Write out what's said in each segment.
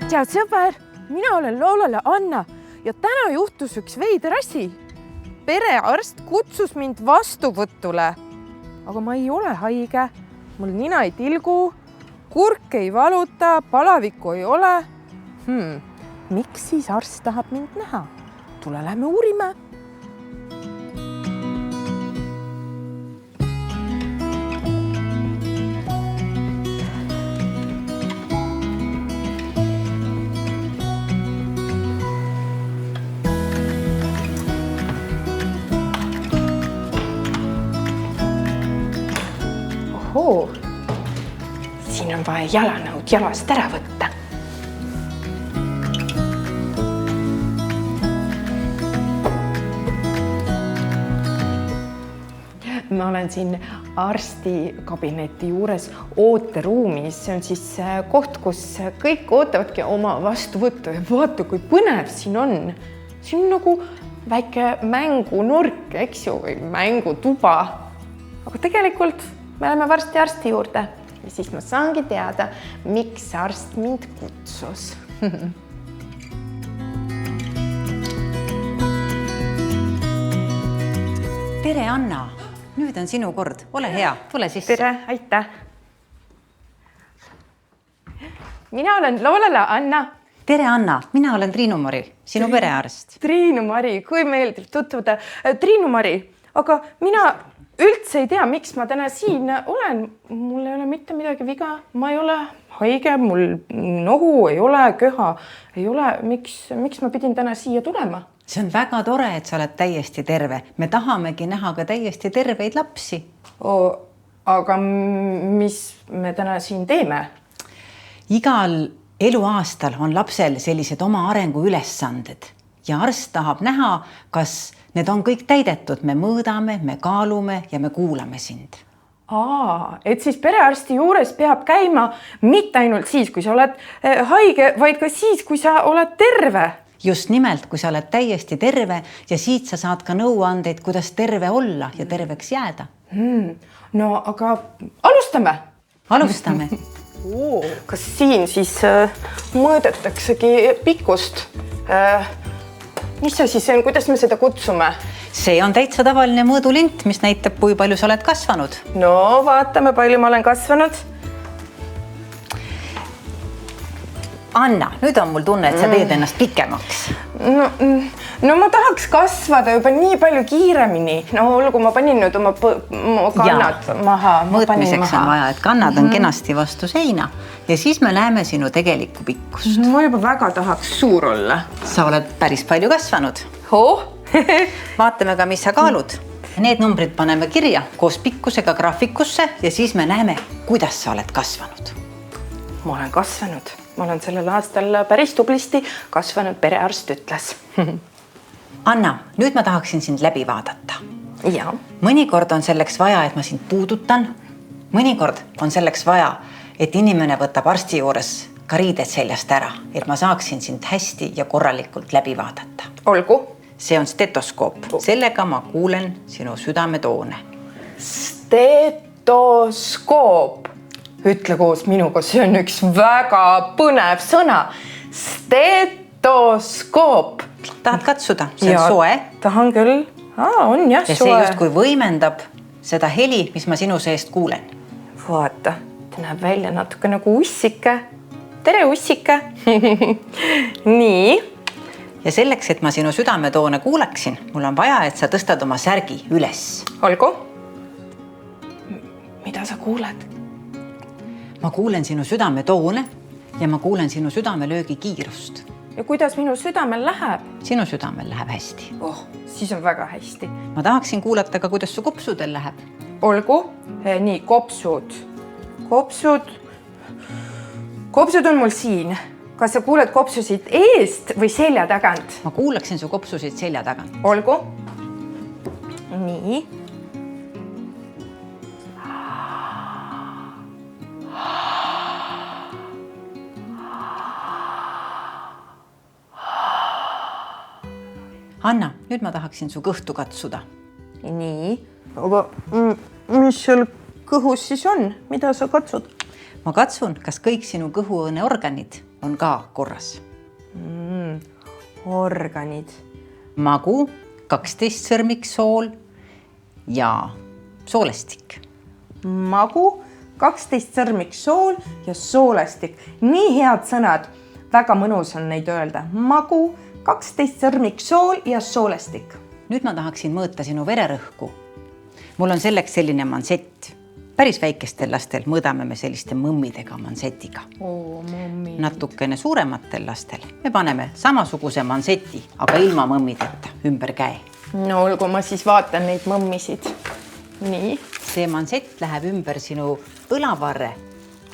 Tead sõber, mina olen Loolale Anna ja täna juhtus üks veider asi. Perearst kutsus mind vastuvõtule, aga ma ei ole haige, mul nina ei tilgu, kurk ei valuta, palavikku ei ole. Miks siis arst tahab mind näha? Tule lähme uurime. Ohoo, siin on vaja jalanõud jalast ära võtta. Ma olen siin arstikabineti juures ooteruumis. See on siis koht, kus kõik ootavadki oma vastuvõttu ja vaata, kui põnev siin on. Siin on nagu väike mängunurk, eks ju, või mängutuba. Aga tegelikult me oleme varsti arsti juurde ja siis ma saangi teada, miks arst mind kutsus. Tere, Anna! Nüüd on sinu kord. Ole hea, tule sisse. Tere, aitäh. Mina olen Loolale Anna. Tere, Anna! Mina olen Triinu-Mari, sinu perearst. Triinu-Mari, kui meeldib tutvuda. Triinu-Mari, aga mina üldse ei tea, miks ma täna siin olen. Mul ei ole mitte midagi viga. Ma ei ole haige, mul nohu ei ole, köha ei ole. Miks ma pidin täna siia tulema? See on väga tore, et sa oled täiesti terve. Me tahamegi näha ka täiesti terveid lapsi. Aga mis me täna siin teeme? Igal eluaastal on lapsel sellised oma arengu ülesanded ja arst tahab näha, kas need on kõik täidetud. Me mõõdame, me kaalume ja me kuulame sind. Et siis perearsti juures peab käima mitte ainult siis, kui sa oled haige, vaid ka siis, kui sa oled terve. Just nimelt, kui sa oled täiesti terve ja siit sa saad ka nõuandeid, kuidas terve olla ja terveks jääda. No, aga alustame. Alustame. Kas siin siis mõõdetaksegi pikkust? Mis see siis on? Kuidas me seda kutsume? See on täitsa tavaline mõõdulint, mis näitab, kui palju sa oled kasvanud. No, vaatame, palju ma olen kasvanud. Anna, nüüd on mul tunne, et sa teed ennast pikemaks. No ma tahaks kasvada juba nii palju kiiremini. No olgu, ma panin nüüd oma kannad maha. Mõõtmiseks on vaja, et kannad on kenasti vastu seina ja siis me näeme sinu tegelikku pikkust. Ma juba väga tahaks suur olla. Sa oled päris palju kasvanud. Vaatame ka, mis sa kaalud. Need numbrid paneme kirja koos pikkusega graafikusse ja siis me näeme, kuidas sa oled kasvanud. Ma olen kasvanud. Ma olen sellel aastal päris tublisti kasvanud, perearst ütles. Anna, nüüd ma tahaksin sind läbi vaadata. Ja. Mõnikord on selleks vaja, et ma sind puudutan. Mõnikord on selleks vaja, et inimene võtab arsti juures ka riided seljast ära, et ma saaksin sind hästi ja korralikult läbi vaadata. Olgu. See on stetoskoop. Sellega ma kuulen sinu südametoone. Stetoskoop. Ütle koos minuga, see on üks väga põnev sõna. Stetoskoop. Tahad katsuda? See on soe. Tahan küll. On jah, soe. Ja see just kui võimendab seda heli, mis ma sinu seest kuulen. Vaata, ta näeb välja natuke nagu ussike. Tere, ussike. Nii. Ja selleks, et ma sinu südametoone kuuleksin, mul on vaja, et sa tõstad oma särgi üles. Olgu. Mida sa kuuled? Ma kuulen sinu südametoone ja ma kuulen sinu südamelöögi kiirust. Ja kuidas minu südamel läheb? Sinu südamel läheb hästi. Siis on väga hästi. Ma tahaksin kuulata ka, kuidas su kopsudel läheb. Olgu. Nii, kopsud. Kopsud on mul siin. Kas sa kuuled kopsusid eest või selja tagant? Ma kuulaksin su kopsusid selja tagant. Olgu. Nii. Anna, nüüd ma tahaksin su kõhtu katsuda. Nii, aga mis seal kõhus siis on? Mida sa katsud? Ma katsun, kas kõik sinu kõhuõõneorganid on ka korras. Organid. Magu, 12 sõrmiksool ja soolestik. Magu, 12 sõrmiksool ja soolestik. Nii head sõnad. Väga mõnus on neid öelda. Magu, 12 sõrmiksool ja soolestik. Nüüd ma tahaksin mõõta sinu vererõhku. Mul on selleks selline mansett. Päris väikestel lastel mõõdame me selliste mõmmidega mansetiga. Natukene suurematel lastel me paneme samasuguse manseti, aga ilma mõmmideta ümber käe. No olgu, ma siis vaatan neid mõmmisid. Nii. See mansett läheb ümber sinu õlavarre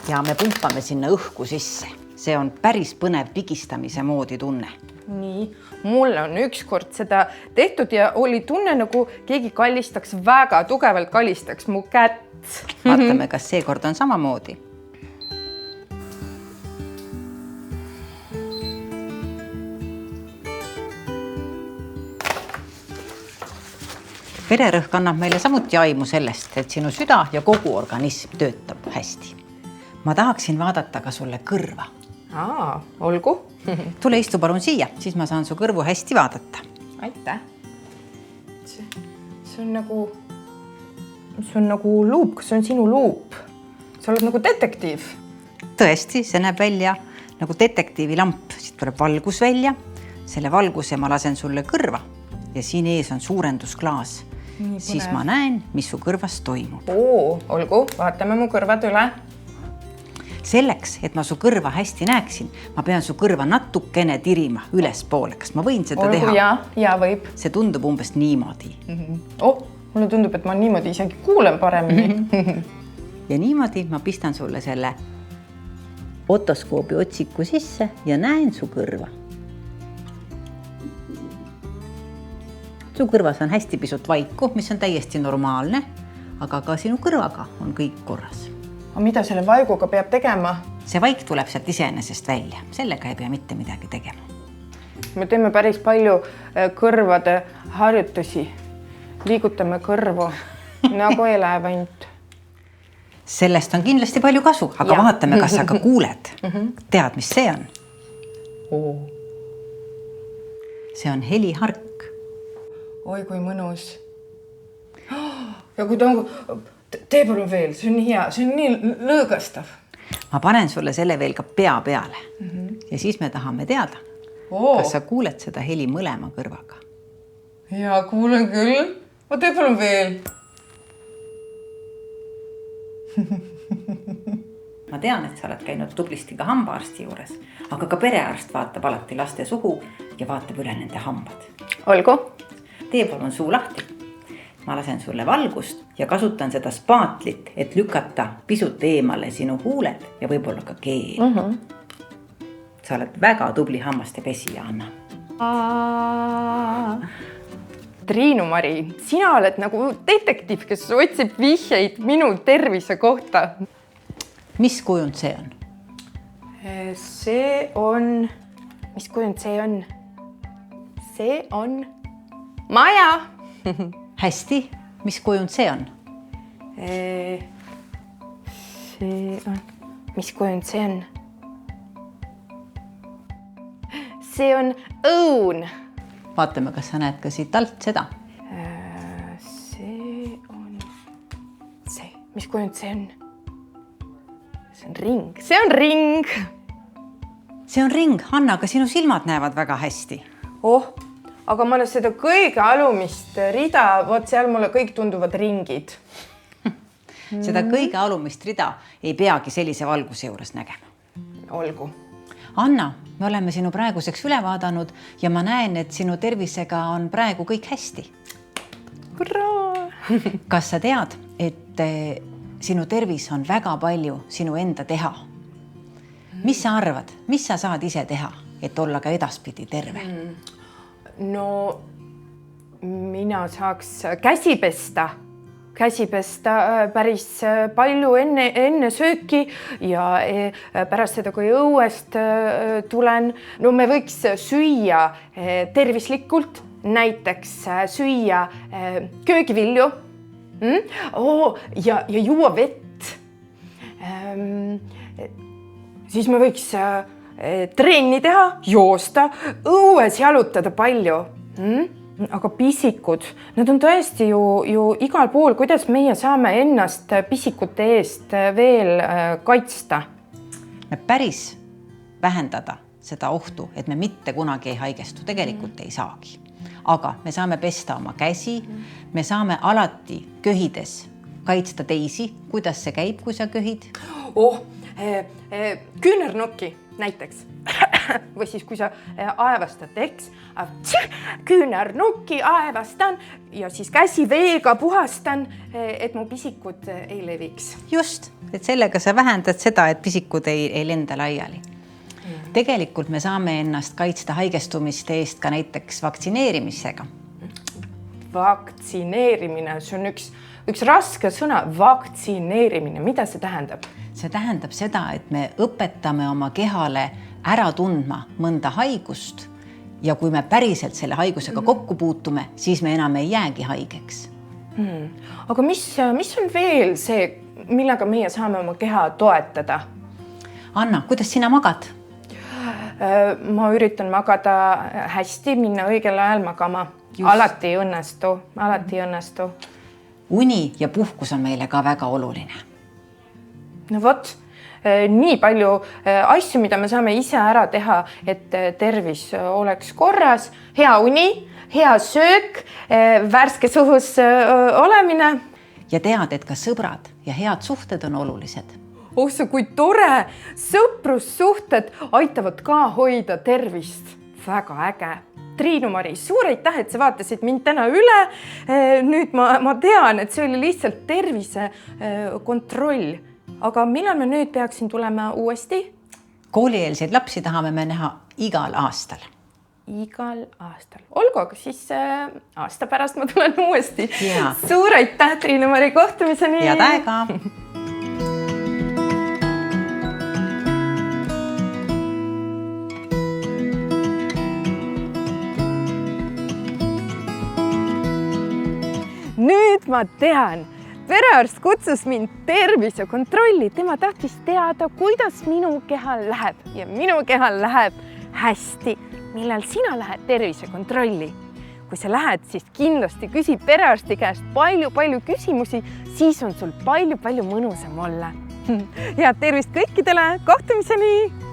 ja me pumpame sinna õhku sisse. See on päris põnev pigistamise moodi tunne. Nii, mul on ükskord seda tehtud ja oli tunne, nagu keegi kallistaks, väga tugevalt kallistaks mu kätt. Vaatame, kas seekord on samamoodi. Vererõhk annab meile samuti aimu sellest, et sinu süda ja kogu organism töötab hästi. Ma tahaksin vaadata ka sulle kõrva. Olgu. Tule istu palun siia, siis ma saan su kõrvu hästi vaadata. Aitäh. See on nagu luup, kas see on sinu luup? Sa oled nagu detektiiv. Tõesti, see näeb välja nagu detektiivi lamp. Siit tuleb valgus välja. Selle valguse ma lasen sulle kõrva ja siin ees on suurendusklaas. Siis ma näen, mis su kõrvas toimub. Olgu, vaatame mu kõrvad üle. Selleks, et ma su kõrva hästi näeksin, ma pean su kõrva natukene tirima ülespoole. Kas ma võin seda teha? Ja võib. See tundub umbes niimoodi. Mulle tundub, et ma niimoodi isegi kuulen paremini. Ja niimoodi ma pistan sulle selle otoskoobi otsiku sisse ja näen su kõrva. Su kõrvas on hästi pisut vaiku, mis on täiesti normaalne, aga ka sinu kõrvaga on kõik korras. Aga mida selle vaiguga peab tegema? See vaik tuleb sealt iseenesest välja. Sellega ei pea mitte midagi tegema. Me teeme päris palju kõrvade harjutusi. Liigutame kõrvu nagu eleb ainult. Sellest on kindlasti palju kasu, aga vaatame, kas sa ka kuuled. Tead, mis see on? See on helihark. Oi, kui mõnus. Ja kui ta on... Tee palun veel, see on nii hea, see on nii lõõgastav. Ma panen sulle selle veel ka pea peale. Ja siis me tahame teada, kas sa kuuled seda heli mõlema kõrvaga. Ja kuulen küll. Tee palun veel. Ma tean, et sa oled käinud tublisti ka hambaarsti juures, aga ka perearst vaatab alati laste suhu ja vaatab üle nende hambad. Olgu. Tee palun suu lahti. Ma lasen sulle valgust ja kasutan seda spaatlit, et lükata pisut eemale sinu huuled ja võib-olla ka keel. Sa oled väga tubli hammaste pesija, Anna. Triinu-Mari, sina oled nagu detektiiv, kes otsib vihjeid minu tervise kohta. Mis kujund see on? See on... Mis kujund see on? See on... Maja! Hästi, mis kujund see on? See on... Mis kujund see on? See on õun. Vaatame, kas sa näed ka siit alt seda. See on... See. Mis kujund see on? See on ring. See on ring! See on ring, Anna, aga sinu silmad näevad väga hästi. Aga ma olen seda kõige alumist rida, seal mulle kõik tunduvad ringid. Seda kõige alumist rida ei peagi sellise valguse juures nägema. Olgu. Anna, me oleme sinu praeguseks üle vaadanud ja ma näen, et sinu tervisega on praegu kõik hästi. Hurraa! Kas sa tead, et sinu tervis on väga palju sinu enda teha? Mis sa arvad, mis sa saad ise teha, et olla ka edaspidi terve? No, mina saaks käsi pesta päris palju enne sööki ja pärast seda, kui õuest tulen. No me võiks süüa tervislikult, näiteks süüa köögivilju ja juua vett. Siis me võiks trenni teha, joosta, õues jalutada palju. Aga pisikud, nad on tõesti ju igal pool, kuidas meie saame ennast pisikute eest veel kaitsta? Me päris vähendada seda ohtu, et me mitte kunagi ei haigestu, tegelikult ei saagi. Aga me saame pesta oma käsi, me saame alati köhides kaitsta teisi, kuidas see käib, kui sa köhid? Küünernukki näiteks või siis kui sa aevastad, eks, küünernukki aevastan ja siis käsi veega puhastan, et mu pisikud ei leviks. Just, et sellega sa vähendad seda, et pisikud ei lenda laiali. Tegelikult me saame ennast kaitsta haigestumiste eest ka näiteks vaktsineerimisega. Vaktsineerimine, see on üks raske sõna, vaktsineerimine, mida see tähendab? See tähendab seda, et me õpetame oma kehale ära tundma mõnda haigust ja kui me päriselt selle haigusega kokku puutume, siis me enam ei jäägi haigeks. Aga mis on veel see, millega meie saame oma keha toetada? Anna, kuidas sina magad? Ma üritan magada hästi, minna õigel ajal magama. Alati ei õnnestu. Uni ja puhkus on meile ka väga oluline. No vot, nii palju asju, mida me saame ise ära teha, et tervis oleks korras, hea uni, hea söök, värskes õhus olemine. Ja tead, et ka sõbrad ja head suhted on olulised. See kui tore, sõprussuhted aitavad ka hoida tervist. Väga äge. Triinu-Mari, suur aitäh, et sa vaatasid mind täna üle. Nüüd ma tean, et see oli lihtsalt tervise kontroll. Aga millal me nüüd peaksin tulema uuesti? Koolieelseid lapsi tahame me näha igal aastal. Igal aastal. Olgu, aga siis aasta pärast ma tulen uuesti. Ja. Suur aitäh, Triinu-Mari, kohtumiseni! Head aega! Nüüd ma tean, perearst kutsus mind tervisekontrolli. Tema tahtis teada, kuidas minu kehal läheb ja minu kehal läheb hästi. Millal sina lähed tervisekontrolli? Kui sa lähed, siis kindlasti küsi perearsti käest palju küsimusi, siis on sul palju mõnusam olla. Head tervist kõikidele, kohtumiseni!